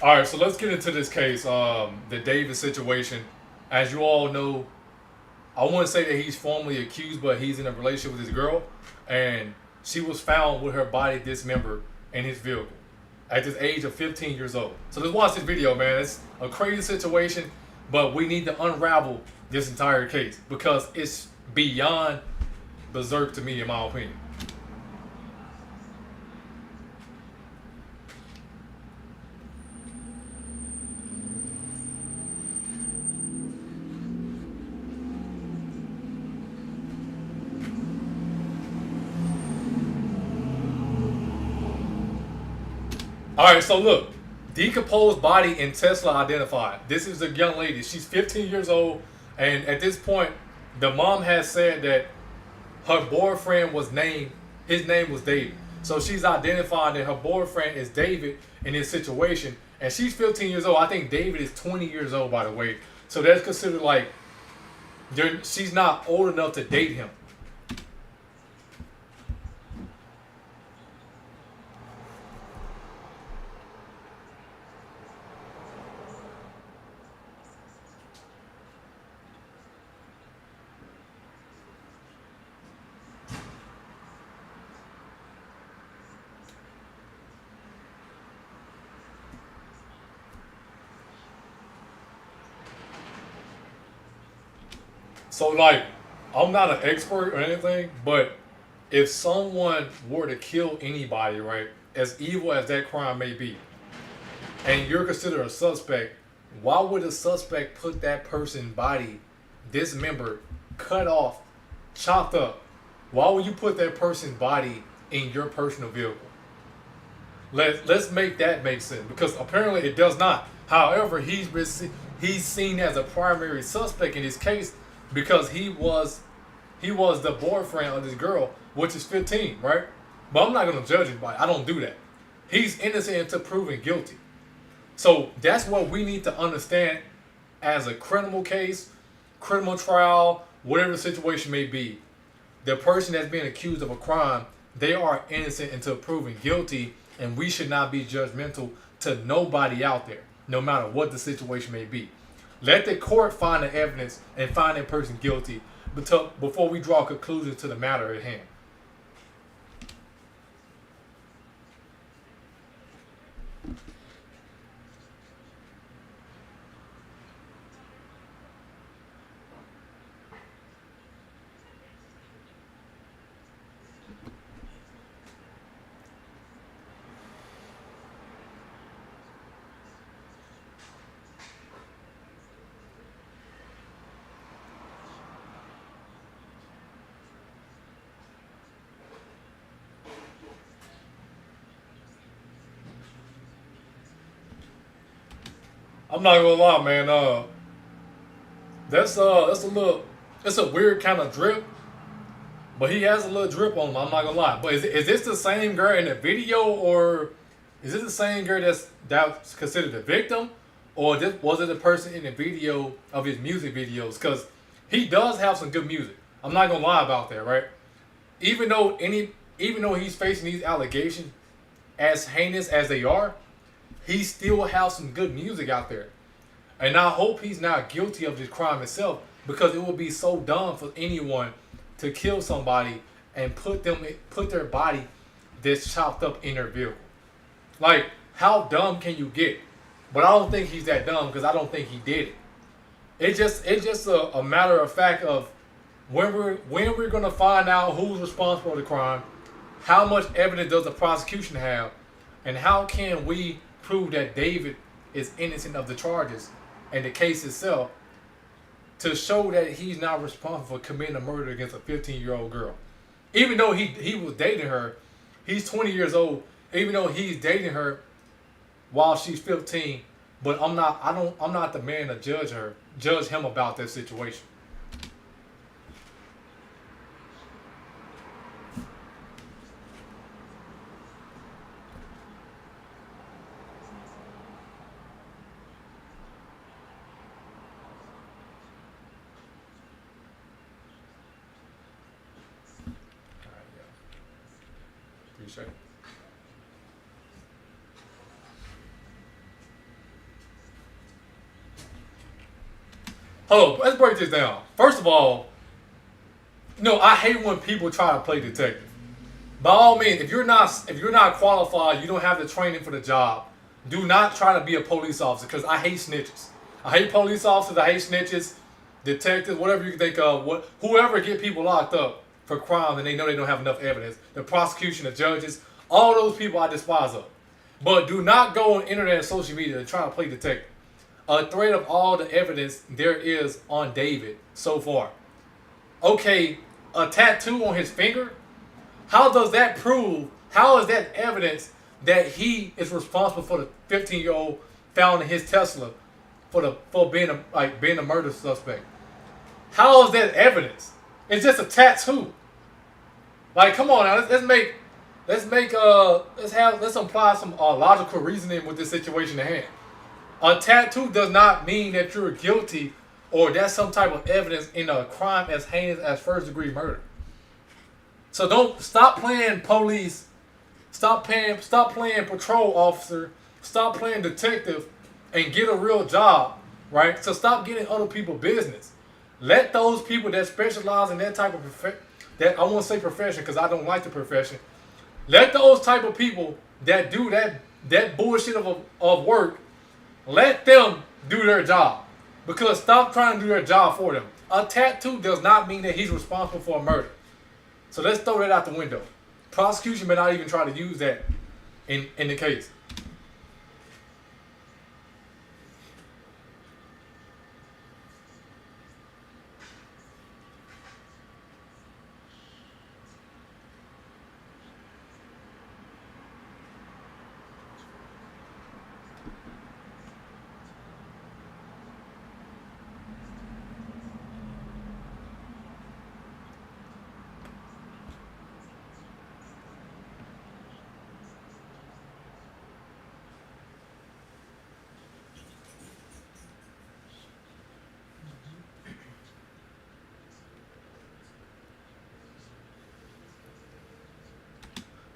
All right, so let's get into this case, the David situation. As you all know, I wouldn't say that he's formally accused, but he's in a relationship with his girl, and she was found with her body dismembered in his vehicle at this age of 15 years old. So let's watch this video, man. It's a crazy situation, but we need to unravel this entire case because it's beyond berserk to me, in my opinion. All right, so look, decomposed body in Tesla identified. This is a young lady. She's 15 years old, and at this point, the mom has said that her boyfriend was named. His name was David. So she's identifying that her boyfriend is David in this situation, and she's 15 years old. I think David is 20 years old, by the way. So that's considered like she's not old enough to date him. So like, I'm not an expert or anything, but if someone were to kill anybody, right, as evil as that crime may be, and you're considered a suspect, why would a suspect put that person's body dismembered, cut off, chopped up? Why would you put that person's body in your personal vehicle? Let's make that make sense because apparently it does not. However, he's seen as a primary suspect in this case because he was the boyfriend of this girl, which is 15, right? But I'm not gonna judge anybody. I don't do that. He's innocent until proven guilty. So that's what we need to understand as a criminal case, criminal trial, whatever the situation may be. The person that's being accused of a crime, they are innocent until proven guilty, and we should not be judgmental to nobody out there, no matter what the situation may be. Let the court find the evidence and find that person guilty before we draw conclusions to the matter at hand. I'm not gonna lie, man. That's a little, it's a weird kind of drip, but he has a little drip on him. I'm not gonna lie. But is this the same girl in the video, or is this the same girl that's considered the victim, or was it the person in the video of his music videos? Because he does have some good music. I'm not gonna lie about that, right? Even though even though he's facing these allegations, as heinous as they are, he still has some good music out there. And I hope he's not guilty of this crime itself because it would be so dumb for anyone to kill somebody and put their body that's chopped up in their vehicle. Like, how dumb can you get? But I don't think he's that dumb because I don't think he did it. It's just a matter of fact of when we're gonna find out who's responsible for the crime, how much evidence does the prosecution have, and how can we prove that David is innocent of the charges and the case itself to show that he's not responsible for committing a murder against a 15-year-old girl. Even though he was dating her, he's 20 years old. Even though he's dating her while she's 15, but I'm not the man to judge him about that situation. All right, yeah. Appreciate it. Oh, let's break this down. First of all, I hate when people try to play detective. By all means, if you're not qualified, you don't have the training for the job. Do not try to be a police officer because I hate snitches. I hate police officers. I hate snitches, detectives, whatever you can think of. Whoever get people locked up for crime and they know they don't have enough evidence. The prosecution, the judges, all those people I despise of. But do not go on internet and social media and try to play detective. A thread of all the evidence there is on David so far. Okay, a tattoo on his finger? How does that prove? How is that evidence that he is responsible for the 15-year-old found in his Tesla for being a murder suspect? How is that evidence? It's just a tattoo. Like, come on now, let's apply some logical reasoning with this situation at hand. A tattoo does not mean that you're guilty or that's some type of evidence in a crime as heinous as first-degree murder. So don't stop playing police, stop playing patrol officer, stop playing detective, and get a real job, right? So stop getting other people's business. Let those people that specialize in that type of that I won't say profession because I don't like the profession. Let those type of people that do that bullshit of work, let them do their job. Because stop trying to do their job for them. A tattoo does not mean that he's responsible for a murder. So let's throw that out the window. Prosecution may not even try to use that in the case.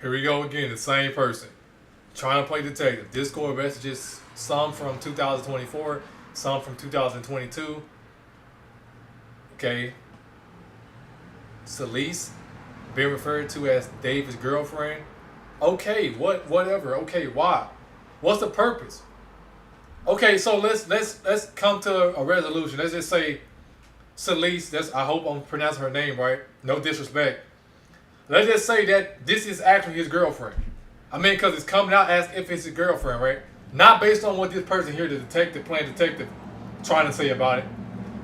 Here we go again, the same person. Trying to play detective. Discord messages, some from 2024, some from 2022. Okay. Celeste, being referred to as David's girlfriend. Okay, whatever. Okay, why? What's the purpose? Okay, so let's come to a resolution. Let's just say Celeste, I hope I'm pronouncing her name right. No disrespect. Let's just say that this is actually his girlfriend. I mean, because it's coming out as if it's his girlfriend, right? Not based on what this person here, the detective, playing detective, trying to say about it.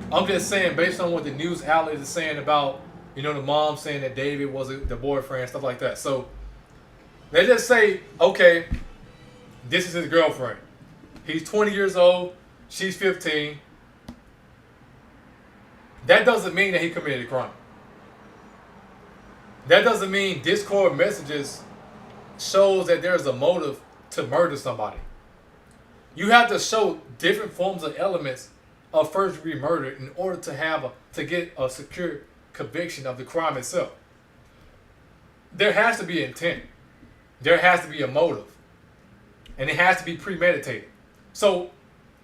I'm just saying based on what the news outlet is saying about, the mom saying that David was the boyfriend, stuff like that. So let's just say, okay, this is his girlfriend. He's 20 years old. She's 15. That doesn't mean that he committed a crime. That doesn't mean Discord messages shows that there's a motive to murder somebody. You have to show different forms of elements of first-degree murder in order to get a secure conviction of the crime itself. There has to be intent. There has to be a motive. And it has to be premeditated. So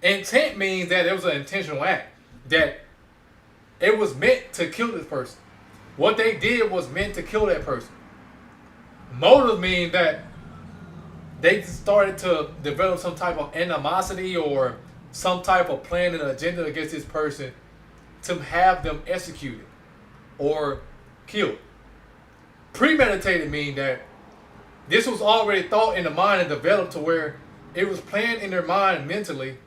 intent means that it was an intentional act. That it was meant to kill this person. What they did was meant to kill that person. Motive means that they started to develop some type of animosity or some type of plan and agenda against this person to have them executed or killed. Premeditated means that this was already thought in the mind and developed to where it was planned in their mind mentally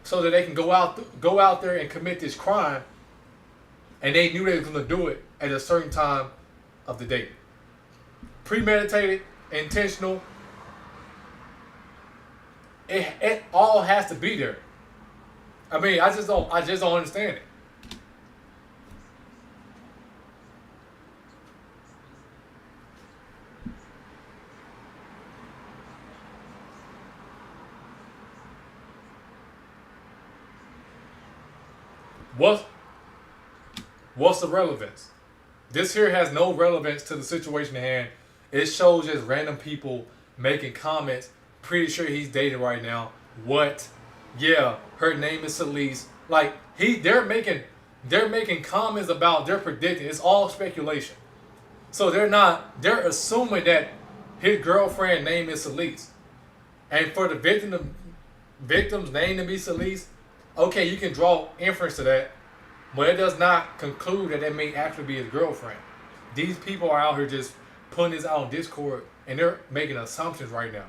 so that they can go out there and commit this crime. And they knew they were going to do it at a certain time of the day. Premeditated, intentional. It all has to be there. I mean, I just don't understand it. What's the relevance? This here has no relevance to the situation at hand. It shows just random people making comments. Pretty sure he's dating right now. What? Yeah, her name is Celeste. Like they're making comments about they're predicting. It's all speculation. So they're assuming that his girlfriend name is Celeste. And for the victim's name to be Celeste, okay, you can draw inference to that, but it does not conclude that it may actually be his girlfriend. These people are out here just putting this out on Discord and they're making assumptions right now.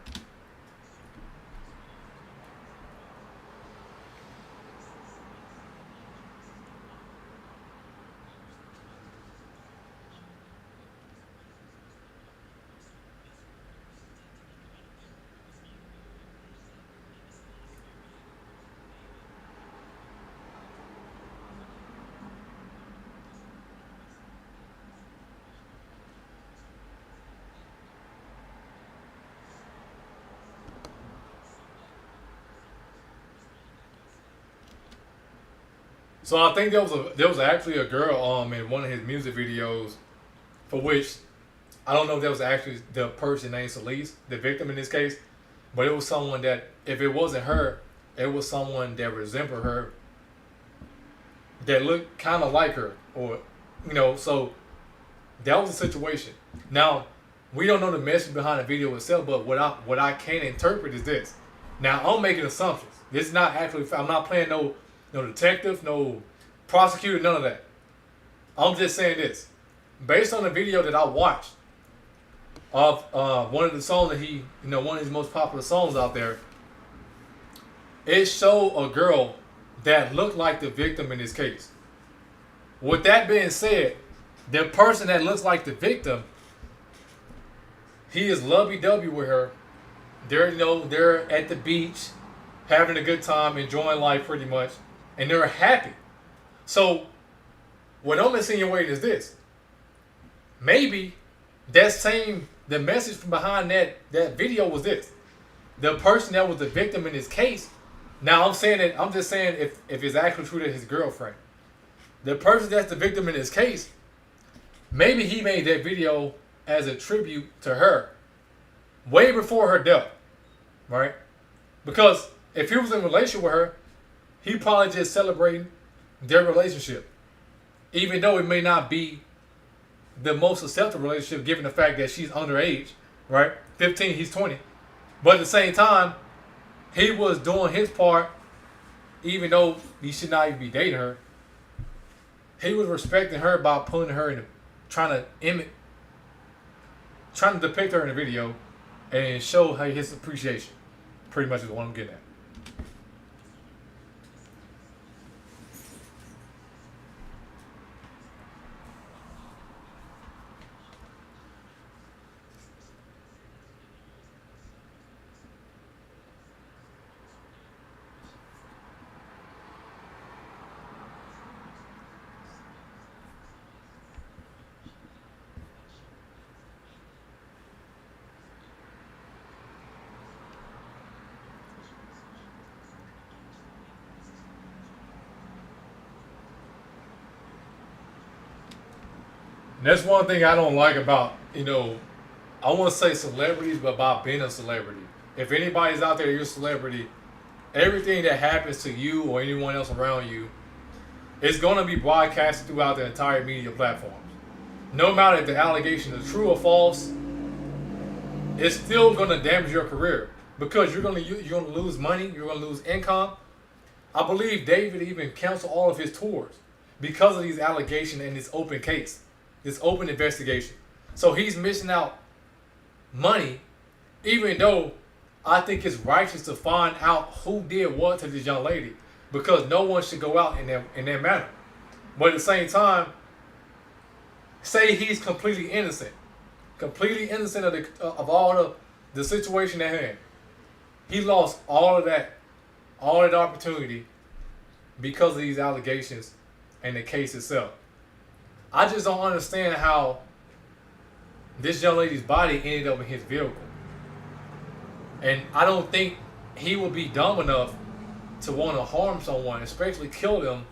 So I think there was actually a girl in one of his music videos for which I don't know if that was actually the person named Celeste, the victim in this case, but it was someone that if it wasn't her, it was someone that resembled her, that looked kind of like her, or so that was the situation. Now we don't know the message behind the video itself, but what I can interpret is this. Now I'm making assumptions. This is not actually. I'm not playing no detective, no prosecutor, none of that. I'm just saying this. Based on the video that I watched of one of the songs that one of his most popular songs out there, it showed a girl that looked like the victim in this case. With that being said, the person that looks like the victim, he is lovey-dovey with her. They're at the beach, having a good time, enjoying life pretty much, and they're happy. So what I'm insinuating is this. Maybe the message from behind that video was this. The person that was the victim in this case, now I'm just saying if it's actually true that his girlfriend. The person that's the victim in this case, maybe he made that video as a tribute to her way before her death. Right? Because if he was in a relationship with her, he probably just celebrating their relationship. Even though it may not be the most acceptable relationship given the fact that she's underage, right? 15, he's 20. But at the same time, he was doing his part, even though he should not even be dating her. He was respecting her by putting her in trying to depict her in the video and show her his appreciation. Pretty much is what I'm getting at. And that's one thing I don't like about, I want to say celebrities, but about being a celebrity. If anybody's out there, you're a celebrity, everything that happens to you or anyone else around you is going to be broadcasted throughout the entire media platforms. No matter if the allegation is true or false, it's still going to damage your career because you're going to lose money, you're going to lose income. I believe David even canceled all of his tours because of these allegations and this open case, this open investigation. So he's missing out money, even though I think it's righteous to find out who did what to this young lady, because no one should go out in that manner. But at the same time, say he's completely innocent of all the situation at hand. He lost all of that opportunity because of these allegations and the case itself. I just don't understand how this young lady's body ended up in his vehicle. And I don't think he would be dumb enough to want to harm someone, especially kill them,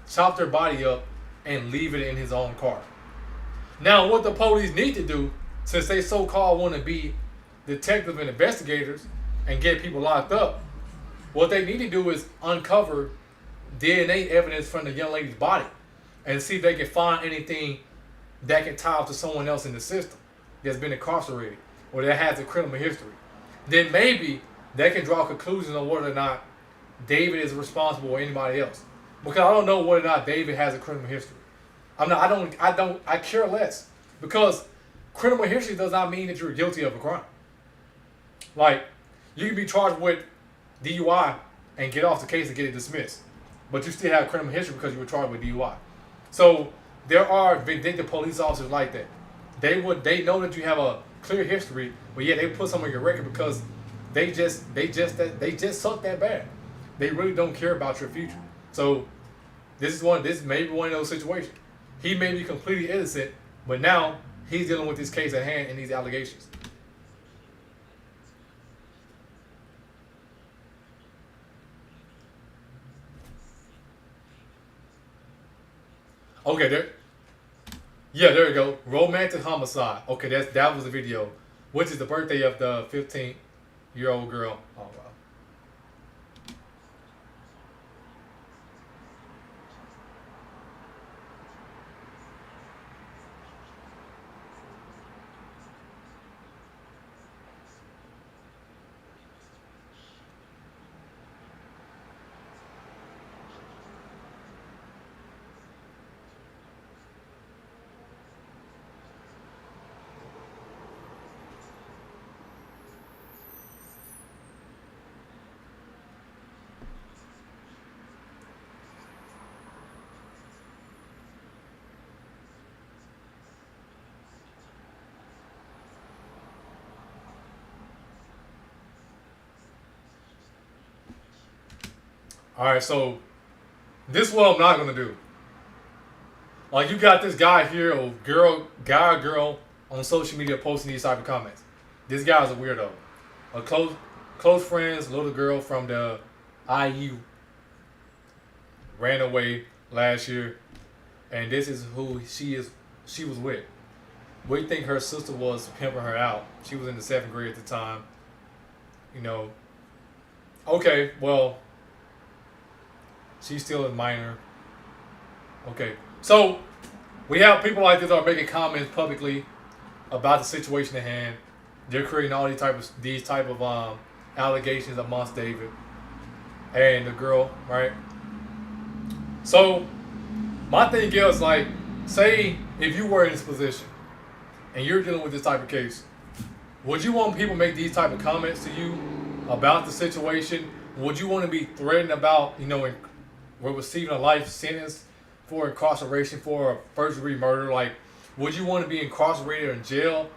chop their body up, and leave it in his own car. Now, what the police need to do, since they so-called want to be detectives and investigators and get people locked up, what they need to do is uncover DNA evidence from the young lady's body and see if they can find anything that can tie to someone else in the system that's been incarcerated or that has a criminal history. Then maybe they can draw conclusions on whether or not David is responsible or anybody else. Because I don't know whether or not David has a criminal history. I care less. Because criminal history does not mean that you're guilty of a crime. Like, you can be charged with DUI and get off the case and get it dismissed. But you still have criminal history because you were charged with DUI. So there are vindictive police officers like that. They know that you have a clear history, but yeah, they put some on your record because they just suck that bad. They really don't care about your future. So this may be one of those situations. He may be completely innocent, but now he's dealing with this case at hand and these allegations. Okay, there you go. Romantic homicide. Okay, that was the video, which is the birthday of the 15-year-old girl. Oh wow. All right, so this is what I'm not gonna do. Like, you got this guy here, or guy or girl on social media posting these type of comments. This guy's a weirdo. A close friend's little girl from the IU ran away last year, and this is who she was with. We think her sister was pimping her out. She was in the 7th grade at the time. You know. Okay, well, she's still a minor. Okay, so we have people like this are making comments publicly about the situation at hand. They're creating all these type of allegations amongst David and the girl, right? So my thing is, like, say if you were in this position and you're dealing with this type of case, would you want people to make these type of comments to you about the situation? Would you want to be threatened about, we're receiving a life sentence for incarceration for a first-degree murder? Like, would you want to be incarcerated or in jail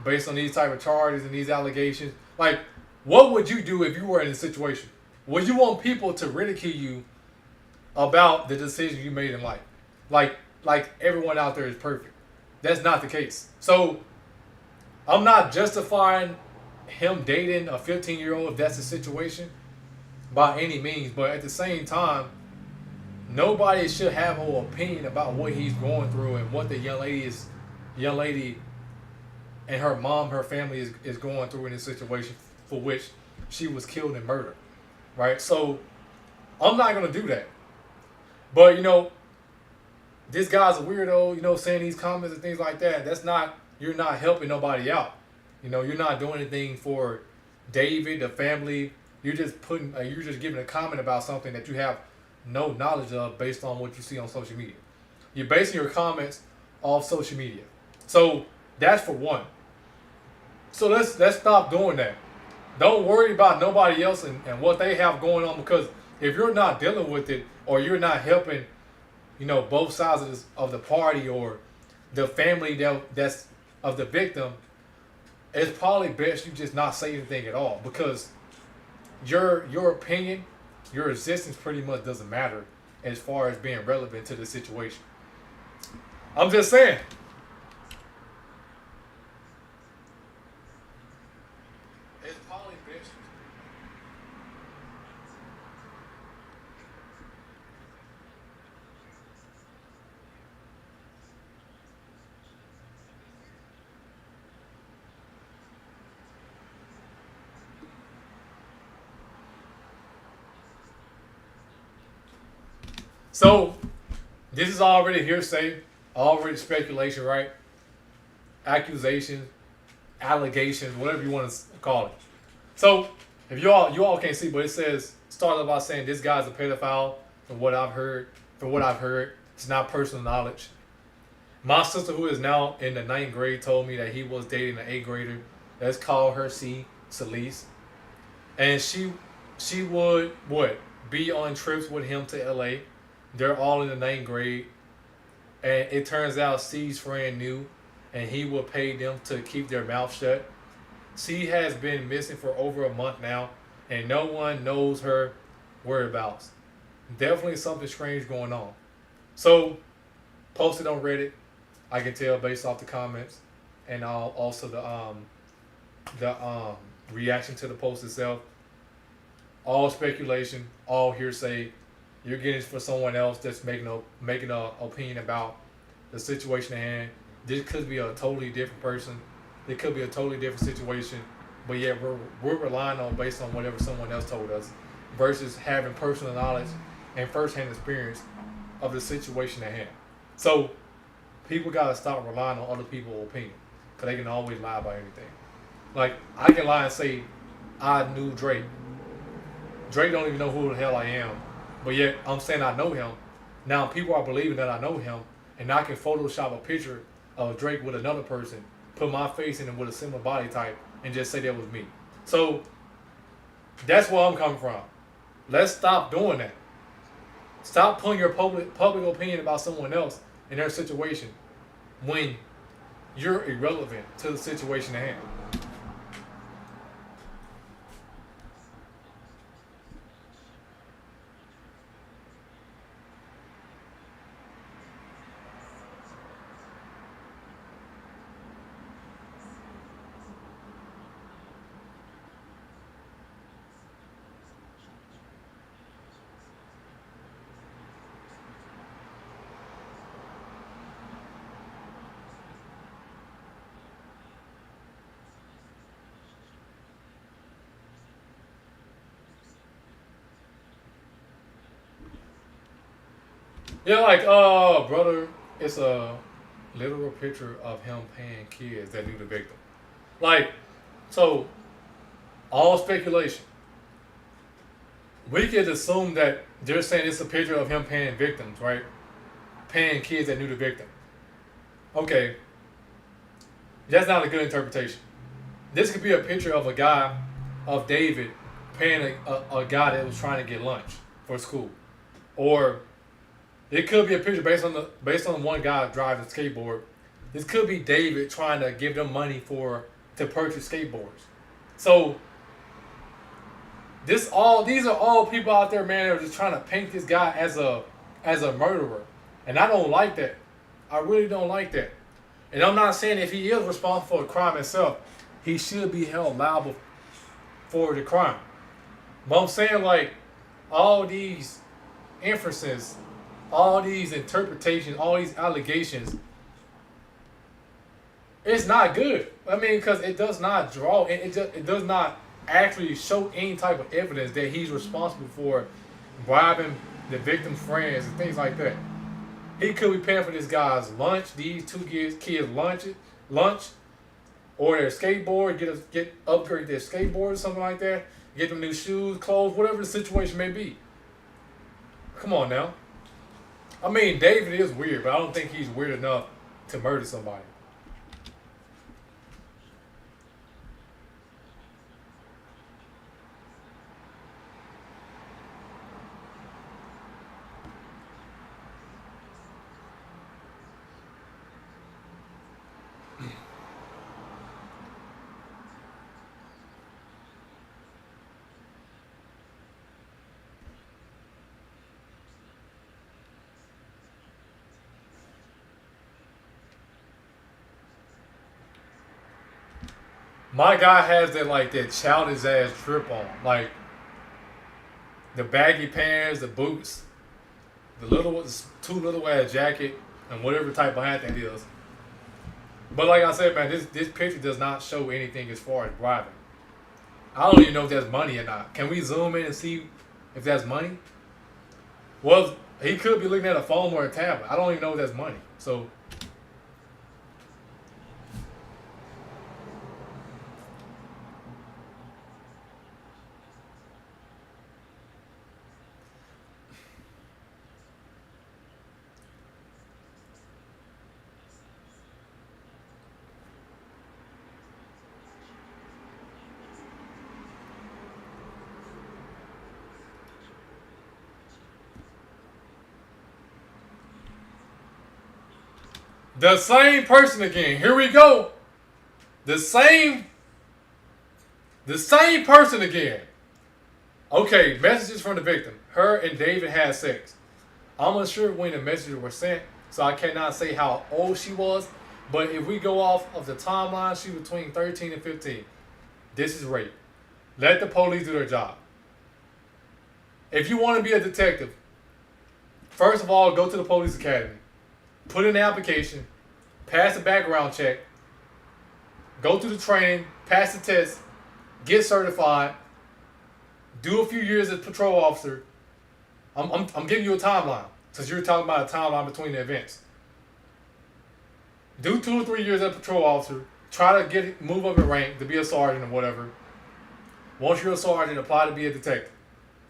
based on these type of charges and these allegations? Like, what would you do if you were in a situation? Would you want people to ridicule you about the decision you made in life? Like everyone out there is perfect. That's not the case. So I'm not justifying him dating a 15-year-old if that's the situation by any means, but at the same time, nobody should have an opinion about what he's going through and what the young lady and her mom, her family is going through in this situation for which she was killed and murdered, right? So I'm not gonna do that. But this guy's a weirdo, saying these comments and things like that. You're not helping nobody out. You're not doing anything for David, the family. You're just giving a comment about something that you have no knowledge of based on what you see on social media. You're basing your comments off social media. So that's for one. So let's stop doing that. Don't worry about nobody else and what they have going on, because if you're not dealing with it or you're not helping, both sides of the party or the family that's of the victim, it's probably best you just not say anything at all, because your opinion, your existence pretty much doesn't matter as far as being relevant to the situation. I'm just saying. It's probably best. So this is already hearsay, already speculation, right? Accusations, allegations, whatever you want to call it. So if you all can't see, but it says started by saying this guy's a pedophile. From what I've heard, it's not personal knowledge. My sister, who is now in the ninth grade, told me that he was dating an eighth grader. Let's call her Celeste, and she would what be on trips with him to L.A. They're all in the ninth grade, and it turns out C's friend knew, and he would pay them to keep their mouth shut. C has been missing for over a month now, and no one knows her whereabouts. Definitely something strange going on. So, posted on Reddit. I can tell based off the comments, and also the reaction to the post itself. All speculation, all hearsay. You're getting it for someone else that's making a opinion about the situation at hand. This could be a totally different person. It could be a totally different situation, but yet we're relying on based on whatever someone else told us, versus having personal knowledge and firsthand experience of the situation at hand. So people gotta stop relying on other people's opinion, cause they can always lie about anything. Like I can lie and say I knew Drake. Drake don't even know who the hell I am, but yet I'm saying I know him. Now people are believing that I know him, and I can Photoshop a picture of Drake with another person, put my face in it with a similar body type, and just say that was me. So that's where I'm coming from. Let's stop doing that. Stop putting your public opinion about someone else in their situation when you're irrelevant to the situation at hand. Yeah, like, brother, it's a literal picture of him paying kids that knew the victim. Like, so, all speculation. We could assume that they're saying it's a picture of him paying victims, right? Paying kids that knew the victim. Okay, that's not a good interpretation. This could be a picture of a guy, of David, paying a guy that was trying to get lunch for school. Or it could be a picture based on the one guy driving a skateboard. This could be David trying to give them money to purchase skateboards. So these are all people out there, man, that are just trying to paint this guy as a murderer. And I don't like that. I really don't like that. And I'm not saying if he is responsible for the crime itself, he should be held liable for the crime. But I'm saying, like, all these inferences, all these interpretations, all these allegations, it's not good. I mean, because it does not draw, it does not actually show any type of evidence that he's responsible for bribing the victim's friends and things like that. He could be paying for this guy's lunch, these two kids' lunch, or their skateboard, get upgrade their skateboard or something like that, get them new shoes, clothes, whatever the situation may be. Come on now. I mean, David is weird, but I don't think he's weird enough to murder somebody. My guy has that childish ass trip on, like the baggy pants, the boots, too little ass jacket, and whatever type of hat that is. But like I said, man, this picture does not show anything as far as bribing. I don't even know if that's money or not. Can we zoom in and see if that's money? Well, He could be looking at a phone or a tablet. I don't even know if that's money. So the same person again. Here we go. The same person again. Okay, messages from the victim. Her and David had sex. I'm unsure when the messages were sent, so I cannot say how old she was. But if we go off of the timeline, she was between 13 and 15. This is rape. Let the police do their job. If you want to be a detective, first of all, go to the police academy. Put in the application. Pass the background check. Go through the training. Pass the test. Get certified. Do a few years as patrol officer. I'm giving you a timeline, since you're talking about a timeline between the events. Do 2 or 3 years as a patrol officer. Try to move up in rank to be a sergeant or whatever. Once you're a sergeant, apply to be a detective.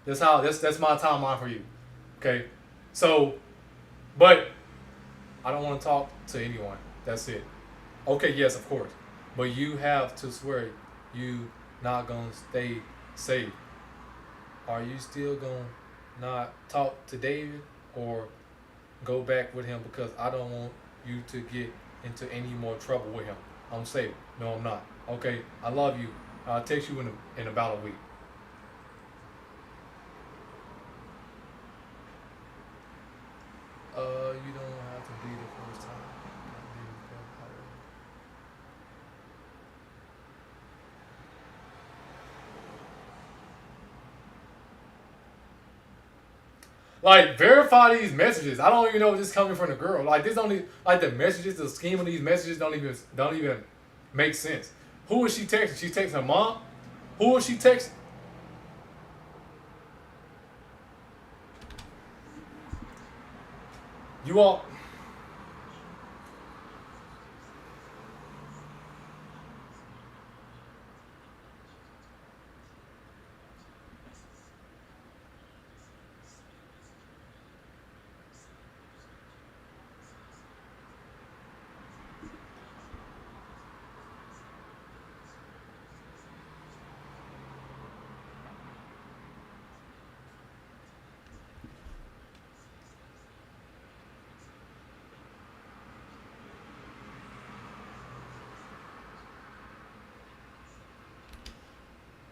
That's my timeline for you. Okay? So, but I don't want to talk to anyone. That's it. Okay, yes, of course. But you have to swear you not gonna stay safe. Are you still gonna not talk to David or go back with him, because I don't want you to get into any more trouble with him? I'm safe. No, I'm not. Okay, I love you. I'll text you in about a week. You don't have to be the first time. Like, verify these messages. I don't even know if this is coming from the girl. Like, this only like the messages, the scheme of these messages don't even make sense. Who is she texting? She's texting her mom. Who is she texting? You all.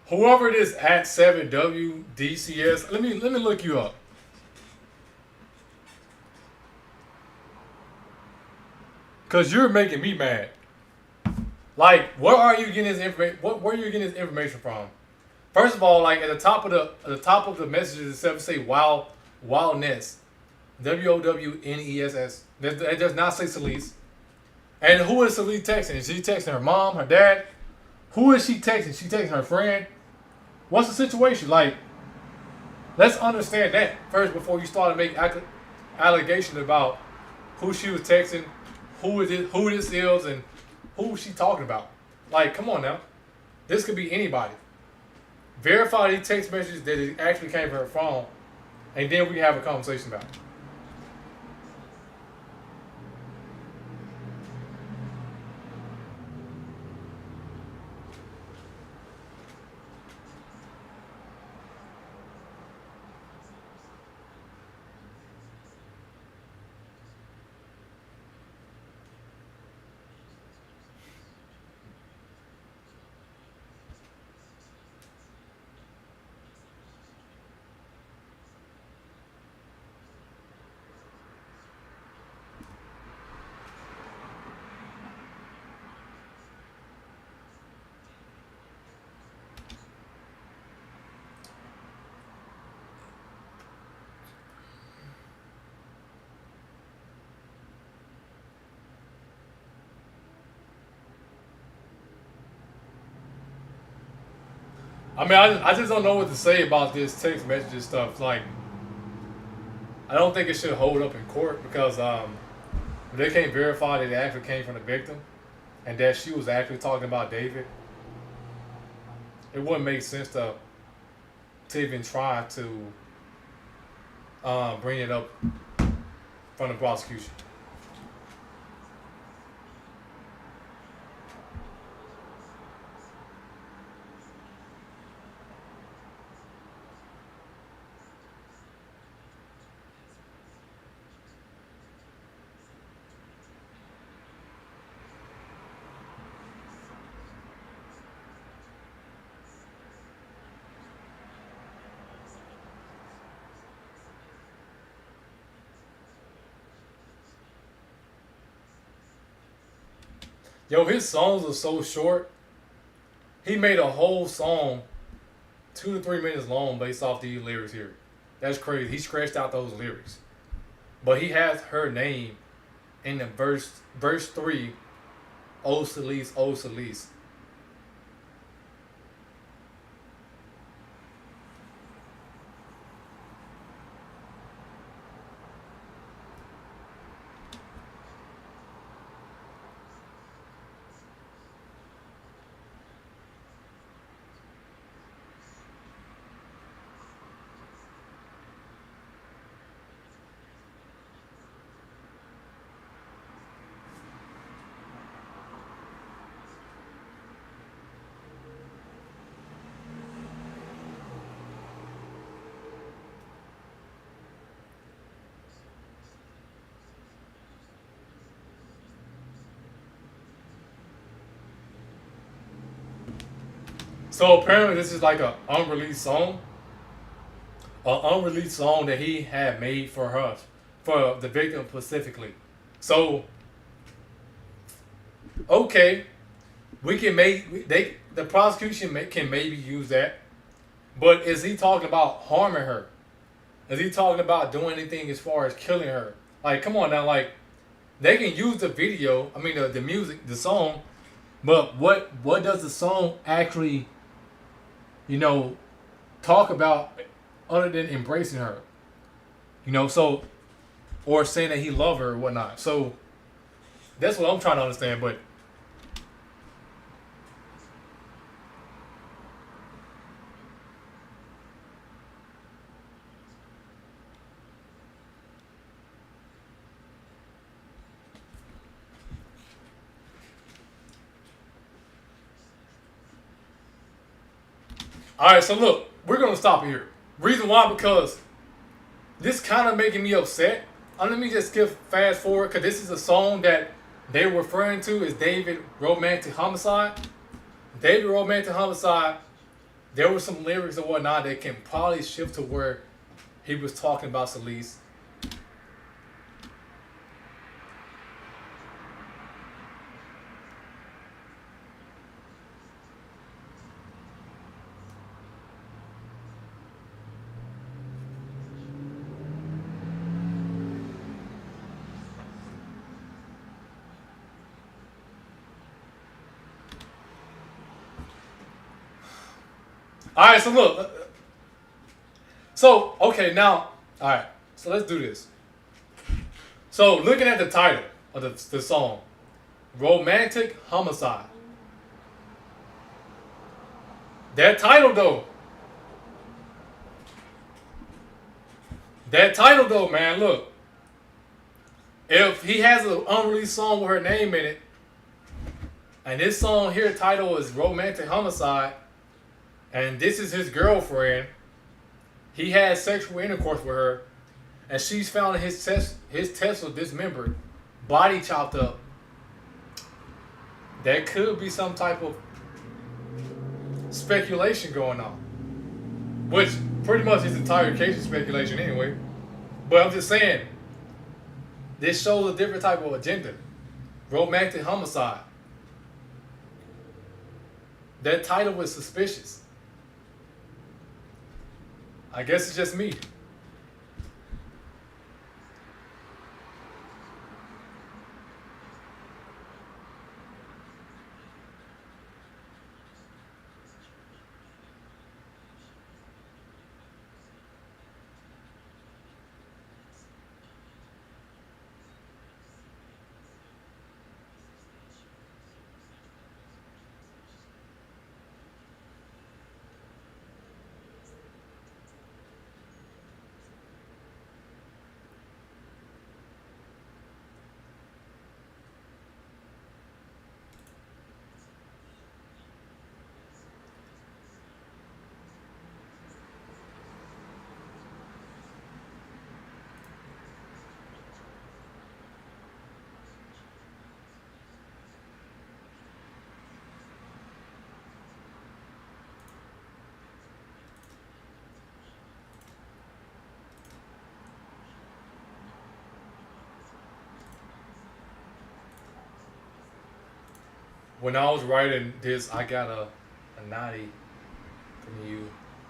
Whoever it is at 7WDCS, let me look you up. Cause you're making me mad. Like, where are you getting this information? Where are you getting this information from? First of all, like at the top of the messages itself say wildness, WOWNESS. That does not say Celeste. And who is Celeste texting? Is she texting her mom, her dad? Who is she texting? She texting her friend? What's the situation? Like, let's understand that first before you start to make allegations about who she was texting, who this is, and who she talking about. Like, come on now. This could be anybody. Verify these text messages that it actually came from her phone, and then we can have a conversation about it. I mean, I just don't know what to say about this text messages stuff. Like, I don't think it should hold up in court because they can't verify that it actually came from the victim and that she was actually talking about David. It wouldn't make sense to even try to bring it up from the prosecution. Yo, his songs are so short. He made a whole song 2 to 3 minutes long based off these lyrics here. That's crazy. He scratched out those lyrics. But he has her name in the verse 3, Oh Celise, Oh Celise. So apparently this is like an unreleased song that he had made for her, for the victim specifically. So okay, we can make the prosecution can maybe use that, but is he talking about harming her? Is he talking about doing anything as far as killing her? Like, come on now, like they can use the video, I mean the music, the song, but what does the song actually, you know, talk about other than embracing her? You know, so or saying that he loved her or whatnot. So that's what I'm trying to understand. But all right, so look, we're gonna stop here. Reason why, because this kind of making me upset. Let me just skip fast forward because this is a song that they were referring to as David Romantic Homicide. David Romantic Homicide. There were some lyrics and whatnot that can probably shift to where he was talking about Celise. All right, so look. So, okay, now, all right, so let's do this. So, looking at the title of the song, Romantic Homicide. That title, though. That title, though, man, look. If he has an unreleased song with her name in it, and this song here title is Romantic Homicide, and this is his girlfriend, he had sexual intercourse with her, and she's found his Tesla dismembered, body chopped up. That could be some type of speculation going on, which pretty much his entire case is speculation anyway. But I'm just saying, this shows a different type of agenda. Romantic homicide. That title was suspicious. I guess it's just me. when I was writing this, I got a naughty from you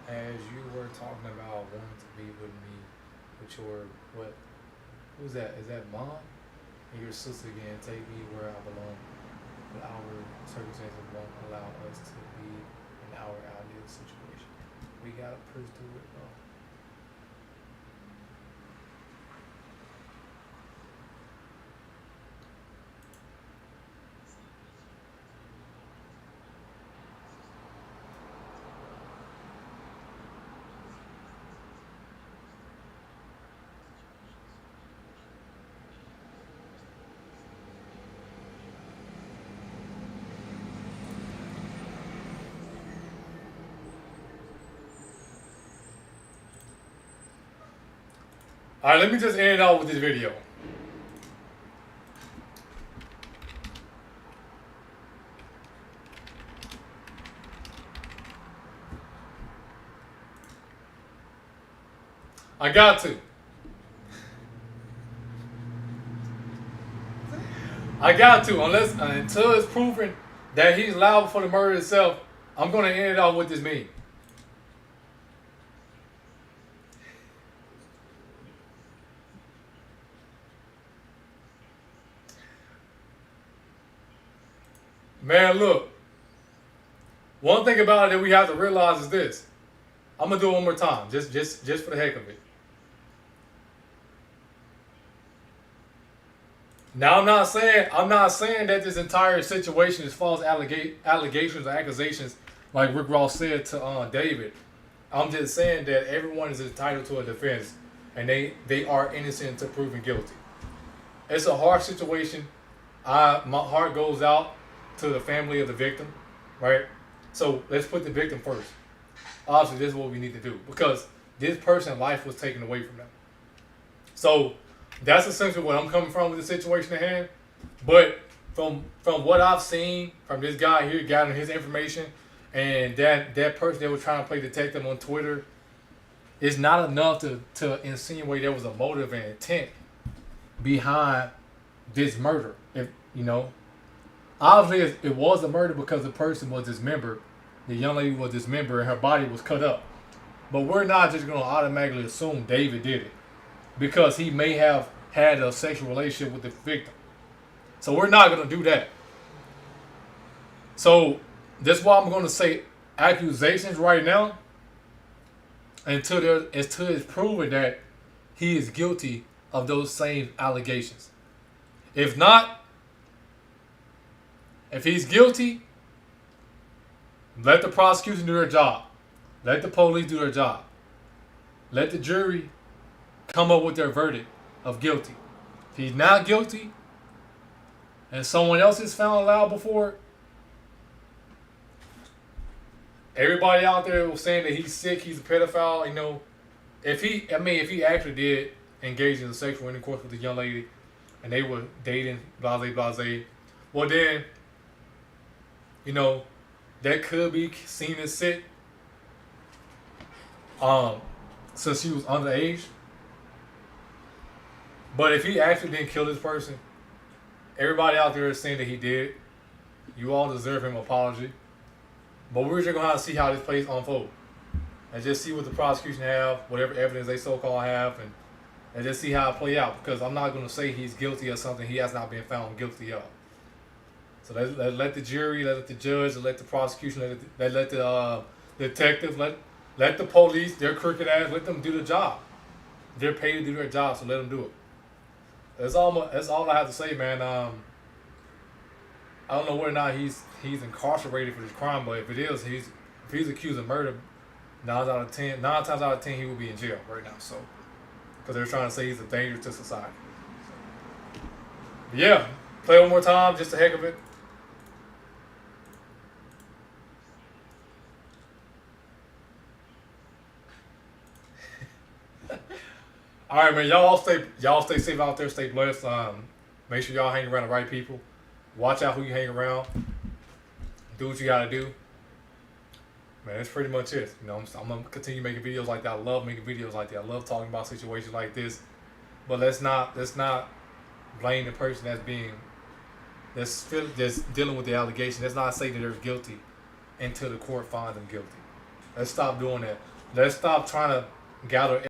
as you were talking about wanting to be with me, with your what? Who's that? Is that mom? And your sister again? Take me where I belong, but our circumstances won't allow us to be in our ideal situation. We gotta push through it, bro. All right, let me just end it off with this video. I got to. I got to, unless until it's proven that he's liable for the murder itself. I'm gonna end it off with this meme. Man, look. One thing about it that we have to realize is this. I'm gonna do it one more time, just for the heck of it. Now I'm not saying that this entire situation is false allegations or accusations, like Rick Ross said to David. I'm just saying that everyone is entitled to a defense, and they are innocent until proven guilty. It's a hard situation. My heart goes out to the family of the victim, right? So let's put the victim first. Obviously, this is what we need to do because this person's life was taken away from them. So that's essentially what I'm coming from with the situation at hand. But from what I've seen from this guy here, gathering his information, and that person that was trying to play detective on Twitter, it's not enough to insinuate there was a motive and intent behind this murder. If you know, obviously it was a murder because the person was dismembered. The young lady was dismembered and her body was cut up. But we're not just going to automatically assume David did it because he may have had a sexual relationship with the victim. So we're not going to do that. So that's why I'm going to say accusations right now until it's proven that he is guilty of those same allegations. If not, if he's guilty, let the prosecution do their job. Let the police do their job. Let the jury come up with their verdict of guilty. If he's not guilty and someone else is found liable for it, everybody out there was saying that he's sick, he's a pedophile, you know, if he actually did engage in sexual intercourse with a young lady and they were dating, blase, well then, you know, that could be seen as sick. Since she was underage. But if he actually didn't kill this person, everybody out there is saying that he did. You all deserve him an apology. But we're just gonna have to see how this plays unfold. And just see what the prosecution have, whatever evidence they so-called have, and just see how it play out. Because I'm not gonna say he's guilty of something he has not been found guilty of. So let the jury, let the judge, let the prosecution, let the detective, let the police, their crooked ass, let them do the job. They're paid to do their job, so let them do it. That's all I have to say, man. I don't know whether or not he's incarcerated for this crime, but if it is, if he's accused of murder, 9 times out of 10 he will be in jail right now. So, because they're trying to say he's a danger to society. But yeah, play one more time, just the heck of it. All right, man. Y'all stay safe out there. Stay blessed. Make sure y'all hang around the right people. Watch out who you hang around. Do what you gotta do. Man, that's pretty much it. You know, I'm gonna continue making videos like that. I love making videos like that. I love talking about situations like this. But let's not blame the person that's being that's dealing with the allegation. Let's not say that they're guilty until the court finds them guilty. Let's stop doing that. Let's stop trying to gather